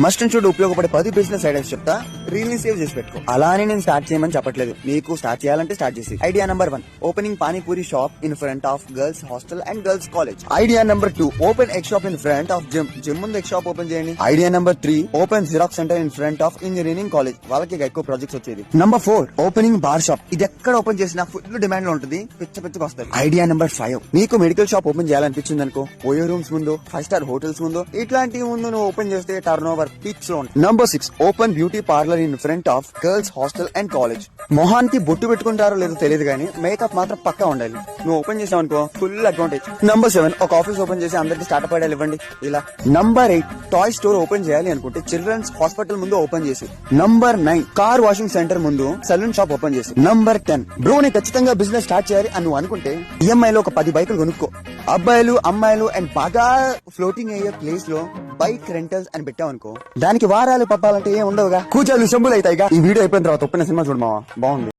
Must and should ఉపయోగపడే 10 business ideas చెప్తా, reel ని సేవ్ చేసి పెట్టుకో. అలా అని నేను స్టార్ట్ చేయమని చెప్పట్లేదు, మీకు స్టార్ట్ చేయాలంటే స్టార్ట్ చేసి. Idea number 1, opening panipuri shop in front of girls hostel and girls college. Idea number 2, open egg shop in front of gym ముందు ఎగ్ షాప్ ఓపెన్ చేయండి. Idea number 3, open xerox centre in front of engineering college. వాళ్ళకి ఎక్కువ projects వచ్చేది. Number 4, opening bar shop. ఇది ఎక్కడ open చేసినా full demand లో ఉంటుంది, పిచ్చగా వస్తుంది. ఐడియా నెంబర్ 5, మీకు మెడికల్ షాప్ ఓపెన్ చేయాలనిపించింది అనుకో, ఓయో రూమ్స్ ముందు, 5 స్టార్ హోటల్స్ ముందు, ఇట్లాంటి ముందు నువ్వు ఓపెన్ చేస్తే టర్న్ ఓవర్ పిక్స్ లో. Number 6, open beauty parlour in front of girls hostel and college. మొహానికి బొట్టు పెట్టుకుంటారో లేదో తెలియదు కానీ మేకప్ మాత్రం పక్కా ఉండాలి. నువ్వు ఓపెన్ చేసావు అనుకో ఫుల్ అడ్వాంటేజ్. నెంబర్ 7, ఒక ఆఫీస్ ఓపెన్ చేసి అందరికి స్టార్ట్అప్ ఐడియాలు ఇవ్వండి ఇలా. నంబర్ 8, టాయ్ స్టోర్ ఓపెన్ చేయాలి అనుకుంటే చిల్డ్రన్స్ హాస్పిటల్ ముందు ఓపెన్ చేసి. నంబర్ 9, కార్ వాషింగ్ సెంటర్ ముందు సలూన్ షాప్ ఓపెన్ చేసి. నంబర్ 10, బ్రో ని ఖచ్చితంగా బిజినెస్ స్టార్ట్ చేయాలి అని నువ్వు అనుకుంటే ఈఎంఐ లో ఒక 10 బైకులు కొనుక్కో. అబ్బాయిలు అమ్మాయిలు అండ్ బాగా ఫ్లోటింగ్ అయ్యే ప్లేస్ లో బైక్ రెంటల్స్ అని పెట్టావు అనుకో, దానికి వారాలు పప్పాలంటే ఏం ఉండవుగా, కూచాలు చెంబులు అవుతాయిగా. ఈ వీడియో అయిపోయిన తర్వాత ఒప్పిన సినిమా చూడమావా, బాగుంది.